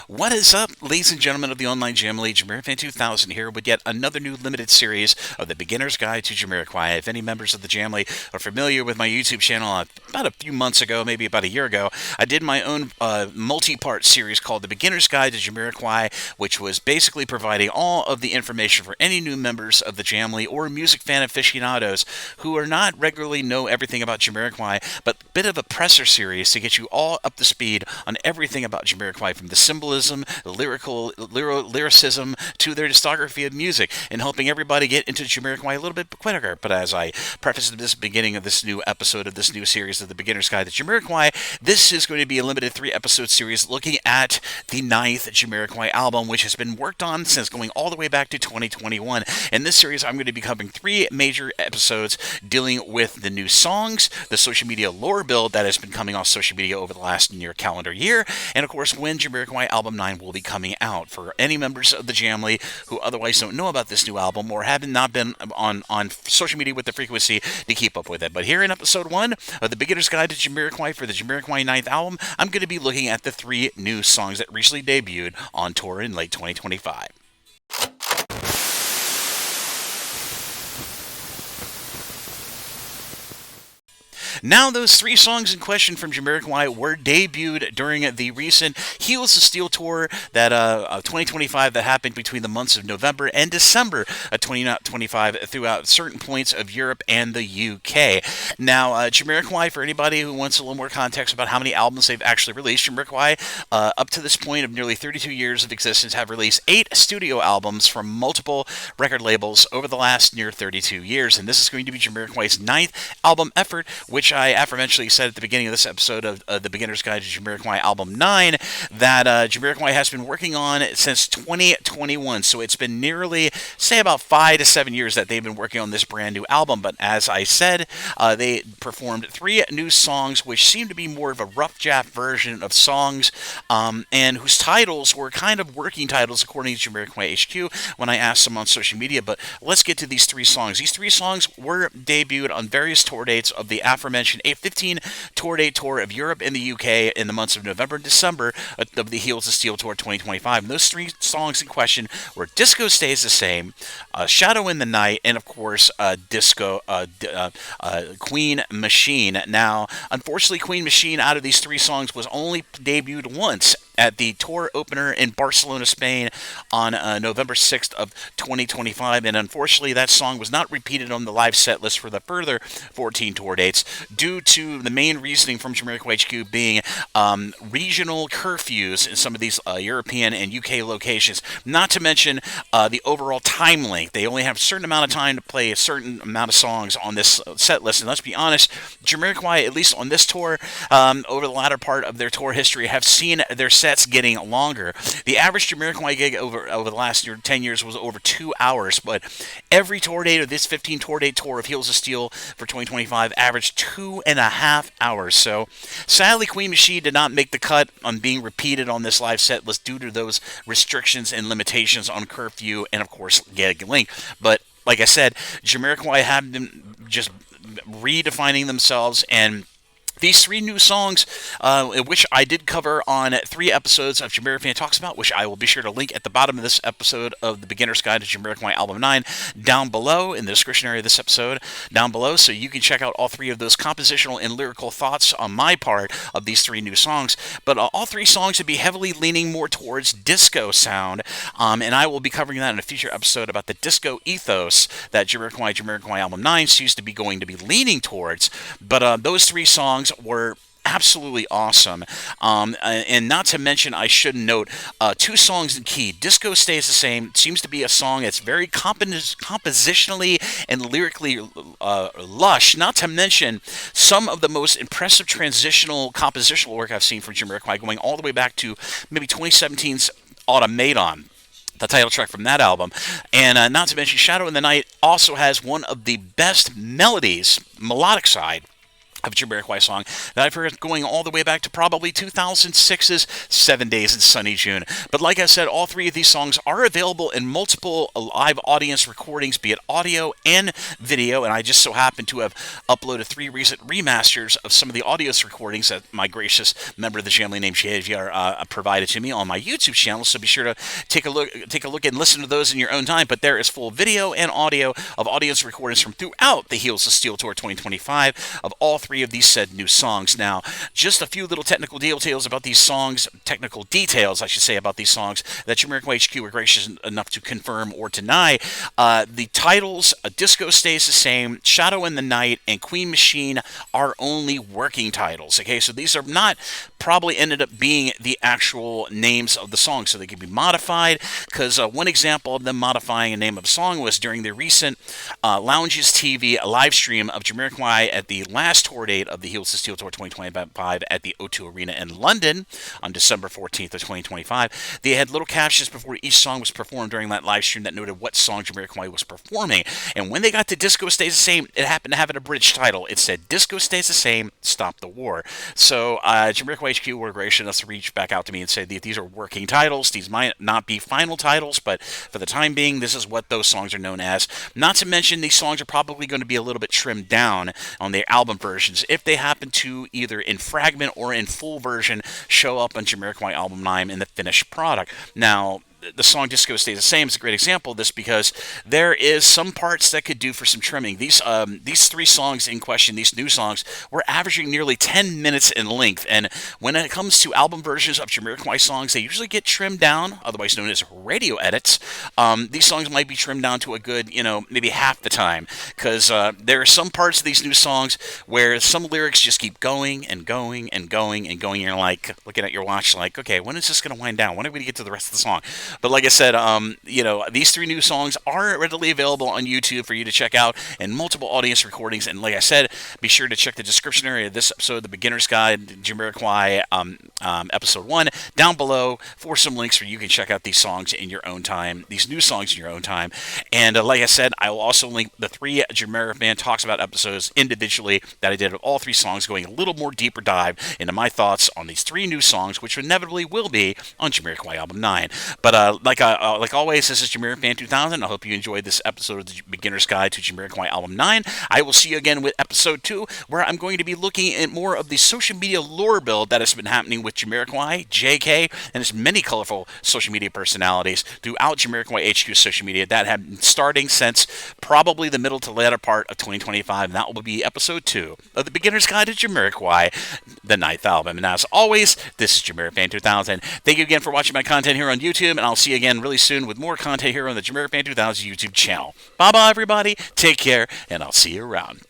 What is up, ladies and gentlemen of the online Jamily? Jamiroquai 2000 here with yet another new limited series of the Beginner's Guide to Jamiroquai. If any members of the Jamily are familiar with my YouTube channel, about a few months ago, maybe about a year ago, I did my own multi-part series called The Beginner's Guide to Jamiroquai, which was basically providing all of the information for any new members of the Jamily or music fan aficionados who are not regularly know everything about Jamiroquai, but a bit of a presser series to get you all up to speed on everything about Jamiroquai, from the symbolism, the lyricism, to their discography of music, and helping everybody get into Jamiroquai a little bit quicker. But as I prefaced at this beginning of this new episode of this new series of the Beginner's Guide to Jamiroquai, this is going to be a limited 3-episode series looking at the 9th Jamiroquai album, which has been worked on since going all the way back to 2021. In this series, I'm going to be covering 3 major episodes dealing with the new songs, the social media lore build that has been coming off social media over the last near calendar year, and of course when Jamiroquai Album 9 will be coming out. For any members of the Jamily who otherwise don't know about this new album or have not been on social media with the frequency to keep up with it. But here in episode 1 of the Beginner's Guide to Jamiroquai for the Jamiroquai 9th album, I'm going to be looking at the 3 new songs that recently debuted on tour in late 2025. Now, those 3 songs in question from Jamiroquai were debuted during the recent Heels of Steel tour that 2025 that happened between the months of November and December of 2025 throughout certain points of Europe and the UK. Now, Jamiroquai, for anybody who wants a little more context about how many albums they've actually released, Jamiroquai, up to this point of nearly 32 years of existence, have released 8 studio albums from multiple record labels over the last near 32 years, and this is going to be Jamiroquai's 9th album effort, which I aforementioned said at the beginning of this episode of the Beginner's Guide to Jamiroquai Album 9 that Jamiroquai has been working on since 2021. So it's been nearly, say, about 5 to 7 years that they've been working on this brand new album. But as I said, they performed 3 new songs, which seem to be more of a rough draft version of songs, and whose titles were kind of working titles according to Jamiroquai HQ when I asked them on social media. But let's get to these 3 songs. These 3 songs were debuted on various tour dates of the aforementioned a 15 tour date tour of Europe and the UK in the months of November and December of the Heels of Steel Tour 2025. And those 3 songs in question were Disco Stays the Same, Shadow in the Night, and of course Queen Machine. Now, unfortunately, Queen Machine out of these 3 songs was only debuted once at the tour opener in Barcelona, Spain on November 6th of 2025, and unfortunately that song was not repeated on the live set list for the further 14 tour dates due to the main reasoning from Jamiroquai HQ being regional curfews in some of these European and UK locations, not to mention the overall time length. They only have a certain amount of time to play a certain amount of songs on this set list, and let's be honest, Jamiroquai, at least on this tour, over the latter part of their tour history, have seen their sets getting longer. The average Jamiroquai gig over the last 10 years was over 2 hours, but every tour date of this 15 tour date tour of Heels of Steel for 2025 averaged 2.5 hours. So sadly, Queen Machine did not make the cut on being repeated on this live set list due to those restrictions and limitations on curfew and of course gig length. But like I said, Jamiroquai have been just redefining themselves, and these 3 new songs, which I did cover on 3 episodes of Jamiroquai Talks About, which I will be sure to link at the bottom of this episode of the Beginner's Guide to Jamiroquai Album 9 down below in the description area of this episode down below, so you can check out all 3 of those compositional and lyrical thoughts on my part of these 3 new songs. But all 3 songs would be heavily leaning more towards disco sound, and I will be covering that in a future episode about the disco ethos that Jamiroquai Album 9 seems to be going to be leaning towards. But those 3 songs were absolutely awesome, and not to mention, I should note 2 songs in key. Disco Stays the Same seems to be a song that's very compositionally and lyrically lush, not to mention some of the most impressive transitional compositional work I've seen from Jamiroquai, going all the way back to maybe 2017's Automaton, the title track from that album. And not to mention, Shadow in the Night also has one of the best melodies, melodic side, of Jamiroquai song that I've heard going all the way back to probably 2006's 7 Days in Sunny June. But like I said, all three of these songs are available in multiple live audience recordings, be it audio and video, and I just so happen to have uploaded 3 recent remasters of some of the audio recordings that my gracious member of the family named JVR provided to me on my YouTube channel, so be sure to take a look and listen to those in your own time. But there is full video and audio of audience recordings from throughout the Heels of Steel Tour 2025 of all three of these said new songs. Now, just a few little technical details about these songs, technical details, I should say, about these songs that Jamiroquai HQ were gracious enough to confirm or deny. The titles, Disco Stays the Same, Shadow in the Night, and Queen Machine are only working titles. Okay, so these are not probably ended up being the actual names of the songs, so they can be modified, because one example of them modifying a name of a song was during the recent Lounges TV live stream of Jamiroquai at the last tour date of the Heels of Steel Tour 2025 at the O2 Arena in London on December 14th of 2025. They had little captions before each song was performed during that live stream that noted what song Jamiroquai was performing. And when they got to Disco Stays the Same, it happened to have an abridged title. It said, Disco Stays the Same, Stop the War. So Jamiroquai HQ were gracious enough to reach back out to me and say that these are working titles. These might not be final titles, but for the time being, this is what those songs are known as. Not to mention, these songs are probably going to be a little bit trimmed down on their album versions if they happen to either in fragment or in full version show up on Jamiroquai Album 9 in the finished product. Now, the song Disco Stays the Same is a great example of this because there is some parts that could do for some trimming. These 3 songs in question, these new songs, were averaging nearly 10 minutes in length, and when it comes to album versions of Jamiroquai songs, they usually get trimmed down, otherwise known as radio edits. These songs might be trimmed down to a good, maybe half the time, because there are some parts of these new songs where some lyrics just keep going and going and going and going. You're like looking at your watch like, okay, when is this going to wind down? When are we going to get to the rest of the song? But like I said, these 3 new songs are readily available on YouTube for you to check out and multiple audience recordings. And like I said, be sure to check the description area of this episode, the Beginner's Guide, Jamiroquai episode 1, down below for some links where you can check out these songs in your own time, these new songs in your own time. And like I said, I will also link the 3 Jamiroquai Talks About episodes individually that I did of all 3 songs, going a little more deeper dive into my thoughts on these 3 new songs, which inevitably will be on Jamiroquai Album 9. But like always, this is Jamiroquai 2000. I hope you enjoyed this episode of the Beginner's Guide to Jamiroquai Album 9. I will see you again with episode 2, where I'm going to be looking at more of the social media lore build that has been happening with Jamiroquai, JK, and his many colorful social media personalities throughout Jamiroquai HQ's social media that have been starting since probably the middle to latter part of 2025, and that will be episode 2 of the Beginner's Guide to Jamiroquai, the 9th album. And as always, this is Jamiroquai 2000. Thank you again for watching my content here on YouTube, and I'll see you again really soon with more content here on the Jamiroquai 2000 YouTube channel. Bye-bye, everybody. Take care, and I'll see you around.